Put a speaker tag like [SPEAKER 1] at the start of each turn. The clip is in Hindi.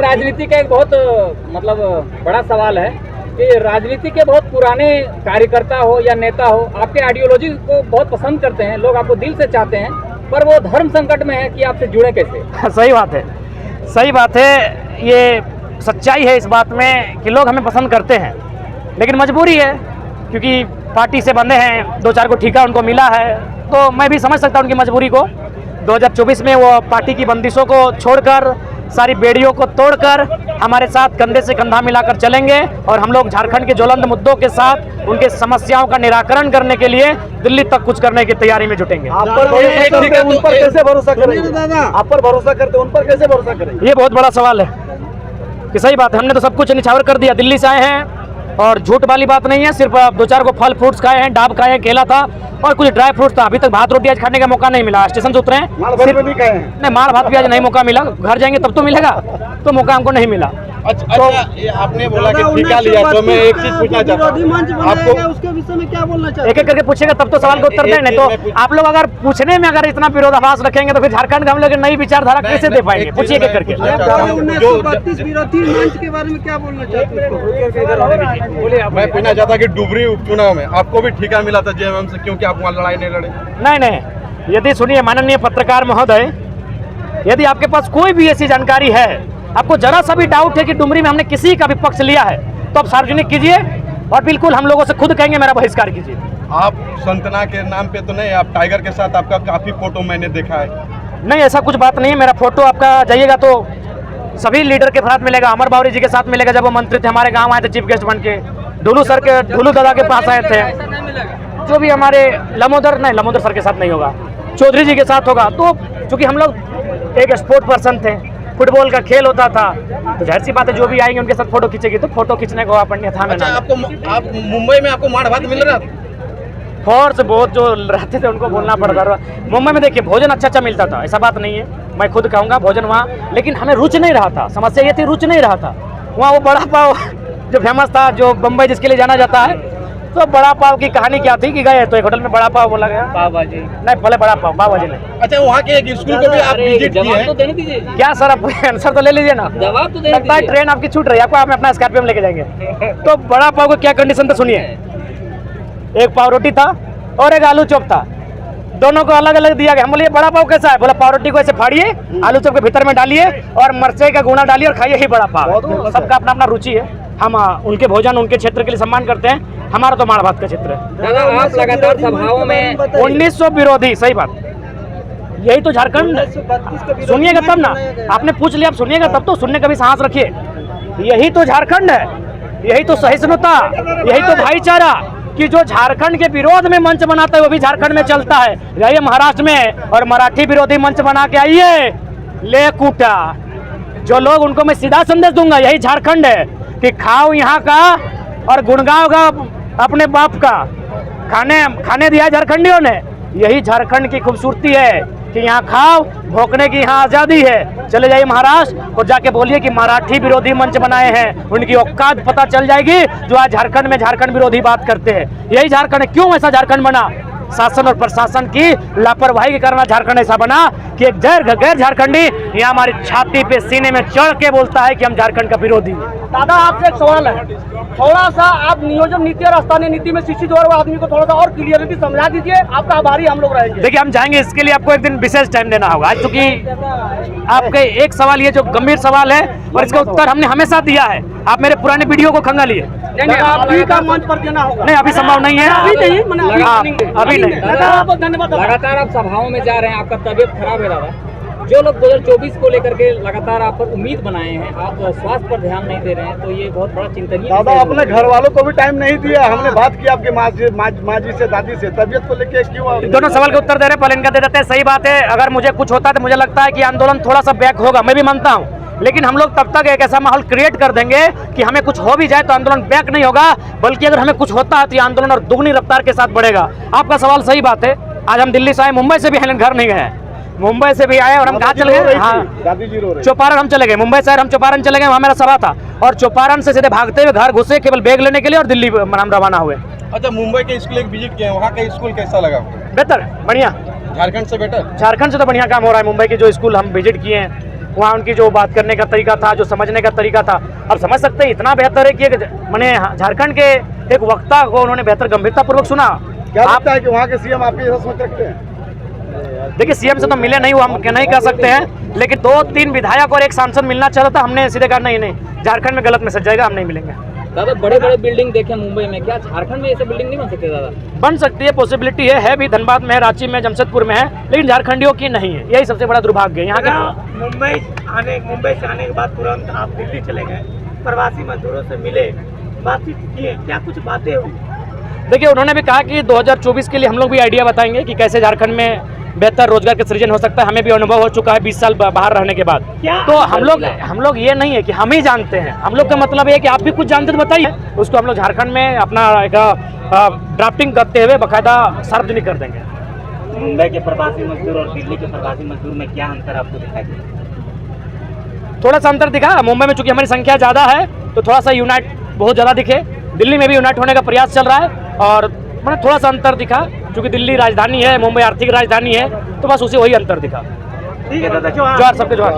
[SPEAKER 1] राजनीति का एक बहुत मतलब बड़ा सवाल है कि राजनीति के बहुत पुराने कार्यकर्ता हो या नेता हो, आपके आइडियोलॉजी को बहुत पसंद करते हैं, लोग आपको दिल से चाहते हैं, पर वो धर्म संकट में है कि आपसे जुड़े कैसे?
[SPEAKER 2] सही बात है, सही बात है। ये सच्चाई है इस बात में कि लोग हमें पसंद करते हैं, लेकिन मजबूरी है क्योंकि पार्टी से बंधे हैं, 2-4 को ठीका उनको मिला है, तो मैं भी समझ सकता हूँ उनकी मजबूरी को। 2024 में वो पार्टी की बंदिशों को छोड़कर, सारी बेड़ियों को तोड़कर हमारे साथ कंधे से कंधा मिलाकर चलेंगे और हम लोग झारखंड के ज्वलंत मुद्दों के साथ उनके समस्याओं का निराकरण करने के लिए दिल्ली तक कुछ करने की तैयारी में जुटेंगे।
[SPEAKER 3] आप पर उन पर कैसे भरोसा करेंगे? आप पर भरोसा करते उन पर कैसे भरोसा करेंगे?
[SPEAKER 2] ये बहुत बड़ा सवाल है कि सही बात है, हमने तो सब कुछ निछावर कर दिया। दिल्ली से आए हैं और झूठ वाली बात नहीं है, सिर्फ 2-4 को फल फ्रूट्स खाए हैं, डाब खाए हैं, केला था और कुछ ड्राई फ्रूट्स था। अभी तक भात रोटी आज खाने का मौका नहीं मिला। स्टेशन से उतरे हैं,
[SPEAKER 3] सिर्फ भी खाए हैं।
[SPEAKER 2] नहीं, मार भात भी आज नहीं मौका मिला। घर जाएंगे तब तो मिलेगा, तो मौका हमको नहीं मिला।
[SPEAKER 3] अच्छा, ये आपने बोला कि ठीका लिया, तो मैं एक चीज पूछना चाहता हूं, आपको उसके विषय में क्या बोलना चाहिए?
[SPEAKER 2] एक एक करके पूछेगा तब तो सवाल का उत्तर दें, नहीं तो आप लोग अगर पूछने में अगर इतना विरोधाभास रखेंगे तो फिर झारखंड का हम लोग नई विचारधारा कैसे दे पाएंगे? पूछिए एक करके।
[SPEAKER 4] 1932 विरोधी मंच के बारे में क्या बोलना चाहते हैं?
[SPEAKER 3] मैं पूछना चाहता कि डुबरी उपचुनाव में आपको भी ठीका मिला था जेएमएम से, क्योंकि आप वहाँ लड़ाई नहीं लड़े?
[SPEAKER 2] नहीं, यदि सुनिए माननीय पत्रकार महोदय, यदि आपके पास कोई भी ऐसी जानकारी है, आपको जरा सा भी डाउट है कि डुमरी में हमने किसी का भी पक्ष लिया है, तो आप सार्वजनिक कीजिए और बिल्कुल हम लोगों से खुद कहेंगे मेरा बहिष्कार कीजिए।
[SPEAKER 3] आप संतना के नाम पे तो नहीं, आप टाइगर के साथ आपका काफी फोटो मैंने देखा है।
[SPEAKER 2] नहीं, ऐसा कुछ बात नहीं है। मेरा फोटो आपका जाइएगा तो सभी लीडर के साथ मिलेगा, अमर बावरी जी के साथ मिलेगा, जब वो मंत्री थे हमारे गाँव आए थे चीफ गेस्ट बन के, ढुलू दादा के पास आए थे, जो भी हमारे लमोदर सर के साथ नहीं होगा, चौधरी जी के साथ होगा। तो चूंकि हम लोग एक स्पोर्ट पर्सन थे, फुटबॉल का खेल होता था, तो जाहिर सी बात है जो भी आएंगे उनके साथ फोटो खींचेगी, तो फोटो खींचने को अपन था।
[SPEAKER 3] अच्छा, आप मुंबई में आपको मार भात मिल रहा था?
[SPEAKER 2] फोर्स बहुत जो रहते थे उनको बोलना पड़ता था। मुंबई में देखिए भोजन अच्छा मिलता था, ऐसा बात नहीं है, मैं खुद कहूँगा भोजन वहाँ, लेकिन हमें रुच नहीं रहा था। समस्या ये थी, रुच नहीं रहा था। वहाँ वो बड़ा पाव जो फेमस था, जो बम्बई जिसके लिए जाना जाता है, तो बड़ा पाव की कहानी क्या थी कि गए तो एक होटल में बड़ा पाव बोला गया, पाव भाजी नहीं, पहले बड़ा पाव नहीं।
[SPEAKER 3] अच्छा, वहाँ के एक स्कूल को भी आप विजिट किए हैं?
[SPEAKER 1] तो देने दीजिए
[SPEAKER 2] क्या सर, आप आंसर तो ले लीजिए ना।
[SPEAKER 1] जवाब तो देने
[SPEAKER 2] लगता है
[SPEAKER 1] दीजिए।
[SPEAKER 2] ट्रेन आपकी छूट रही है, आपको आप अपना स्कॉर्पियो में लेके जाएंगे। तो बड़ा पाव को क्या कंडीशन था सुनिए, एक पाव रोटी था और एक आलू चॉप था, दोनों को अलग अलग दिया गया। हम बोलिए बड़ा पाव कैसा है? बोला पाव रोटी को ऐसे फाड़िए, आलू चॉप के भीतर में डालिए और मिर्ची का गुना डालिए और खाइए, ही बड़ा पाव। तो सबका अपना अपना रुचि है, हम उनके भोजन उनके क्षेत्र के लिए सम्मान करते हैं, हमारा तो माड़ भात का क्षेत्र है।
[SPEAKER 1] दादा, आप लगातार सभाओं में
[SPEAKER 2] 1900 विरोधी, सही बात, यही तो झारखंड। सुनिएगा तब ना, आपने पूछ लिया, आप सुनिएगा तब तो, सुनने का भी साहस रखिए। यही तो झारखंड है, यही तो सहिष्णुता, यही तो भाईचारा कि जो झारखंड के विरोध में मंच बनाता है वो भी झारखंड में चलता है। जाइए महाराष्ट्र में और मराठी विरोधी मंच बना के आइए, ले कूटा। जो लोग उनको मैं सीधा संदेश दूंगा, यही झारखंड है कि खाओ यहाँ का और गुणगाओ का अपने बाप का। खाने दिया झारखंडियों ने, यही झारखंड की खूबसूरती है कि यहाँ खाओ, भोंकने की यहाँ आज़ादी है। चले जाइए महाराष्ट्र और जाके बोलिए कि मराठी विरोधी मंच बनाए हैं, उनकी औकात पता चल जाएगी जो आज झारखंड में झारखंड विरोधी बात करते हैं। यही झारखंड है। क्यों ऐसा झारखंड बना? शासन और प्रशासन की लापरवाही के कारण झारखंड ऐसा बना कि एक गैर झारखंडी यहाँ हमारी छाती पे सीने में चढ़ के बोलता है कि हम झारखंड का विरोधी हैं।
[SPEAKER 4] दादा, आपसे एक सवाल है, थोड़ा सा आप नियोजन नीति और स्थानीय नीति में शिक्षित और आदमी को थोड़ा सा और क्लियरिटी समझा दीजिए, आपका आभारी हम लोग रहेंगे।
[SPEAKER 2] देखिए, हम जाएंगे, इसके लिए आपको एक दिन विशेष टाइम देना होगा, क्योंकि आपके एक सवाल ये जो गंभीर सवाल है और इसका उत्तर हमने हमेशा दिया है। आप मेरे पुराने वीडियो को खंगालिए।
[SPEAKER 4] अभी का मंच पर देना होगा?
[SPEAKER 2] नहीं, अभी संभव नहीं है, अभी नहीं।
[SPEAKER 1] धन्यवाद। लगातार आप सभाओं में जा रहे हैं, आपका तबीयत खराब है दादा। जो लोग 2024 को लेकर के लगातार आप पर उम्मीद बनाए हैं, आप स्वास्थ्य पर ध्यान नहीं दे रहे हैं, तो ये बहुत बड़ा चिंतनीय।
[SPEAKER 3] दादा, अपने घर वालों को भी टाइम नहीं दिया। हमने बात की आपके माँ जी से, दादी से, तबियत को लेके क्यों?
[SPEAKER 2] दोनों सवाल के उत्तर दे रहे हैं, पहले इनका दे देते हैं। सही बात है, अगर मुझे कुछ होता है तो मुझे लगता है कि आंदोलन थोड़ा सा बैक होगा, मैं भी मानता हूँ, लेकिन हम लोग तब तक एक ऐसा माहौल क्रिएट कर देंगे कि हमें कुछ हो भी जाए तो आंदोलन बैक नहीं होगा, बल्कि अगर हमें कुछ होता है तो ये आंदोलन और दुगनी रफ्तार के साथ बढ़ेगा। आपका सवाल सही बात है। आज हम दिल्ली से आए, मुंबई से भी घर नहीं गए, मुंबई से भी आए और हम कहाँ चले गए? हाँ, चौपारण हम चले गए। मुंबई से हम चौपारण चले गए, वहाँ मेरा सभा था, और चौपारण से सीधे भागते हुए घर घुसे केवल बैग लेने के लिए और दिल्ली हम रवाना हुए।
[SPEAKER 3] अच्छा, मुंबई के स्कूल एक विजिट किए, वहाँ का स्कूल कैसा लगा?
[SPEAKER 2] बेहतर, बढ़िया।
[SPEAKER 3] झारखंड से बेटर?
[SPEAKER 2] झारखंड से तो बढ़िया काम हो रहा है। मुंबई के जो स्कूल हम विजिट किए हैं, वहाँ उनकी जो बात करने का तरीका था, जो समझने का तरीका था, अब समझ सकते हैं इतना बेहतर है कि मैंने झारखंड के एक वक्ता को उन्होंने बेहतर गंभीरतापूर्वक सुना।
[SPEAKER 3] क्या लगता है कि वहाँ के सीएम आपके जैसा सोच रखते हैं?
[SPEAKER 2] देखिए सीएम से तो मिले नहीं, वो हम नहीं कह सकते हैं, लेकिन 2-3 विधायक और एक सांसद मिलना चाहता था। हमने सीधे कहा नहीं, झारखंड में गलत मैसेज जाएगा, हम नहीं मिलेंगे।
[SPEAKER 1] दादा बड़े बड़े बिल्डिंग देखे मुंबई में, क्या झारखंड में ऐसे बिल्डिंग नहीं बन सकते दादा?
[SPEAKER 2] बन सकती है, पॉसिबिलिटी है भी, धनबाद में है, रांची में, जमशेदपुर में है, लेकिन झारखंडियों की नहीं है। यही सबसे बड़ा दुर्भाग्य है यहाँ के।
[SPEAKER 5] मुंबई से आने के बाद तुरंत आप दिल्ली चले गए, प्रवासी मजदूरों से मिले, बातचीत किए, क्या कुछ बातें हुई?
[SPEAKER 2] देखिए उन्होंने भी कहा कि 2024 के लिए हम लोग भी आइडिया बताएंगे कि कैसे झारखंड में बेहतर रोजगार का सृजन हो सकता है। हमें भी अनुभव हो चुका है 20 साल बाहर रहने के बाद। तो हम लोग ये नहीं है कि हम ही जानते हैं, हम लोग का मतलब ये है कि आप भी कुछ जानते तो बताइए, उसको हम लोग झारखंड में अपना एक ड्राफ्टिंग करते हुए बाकायदा सार्वजनिक कर देंगे।
[SPEAKER 5] मुंबई के प्रवासी मजदूर और दिल्ली के प्रवासी मजदूर में क्या अंतर आपको दिखाई दिया?
[SPEAKER 2] थोड़ा सा अंतर दिखा। मुंबई में चूंकि हमारी संख्या ज़्यादा है तो थोड़ा सा यूनाइट बहुत ज़्यादा दिखे। दिल्ली में भी यूनाइट होने का प्रयास चल रहा है और मैंने थोड़ा सा अंतर दिखा, क्योंकि दिल्ली राजधानी है, मुंबई आर्थिक राजधानी है, तो बस उसे वही अंतर दिखा।
[SPEAKER 5] ठीक है दादा,
[SPEAKER 2] जोहार सबके जोहार।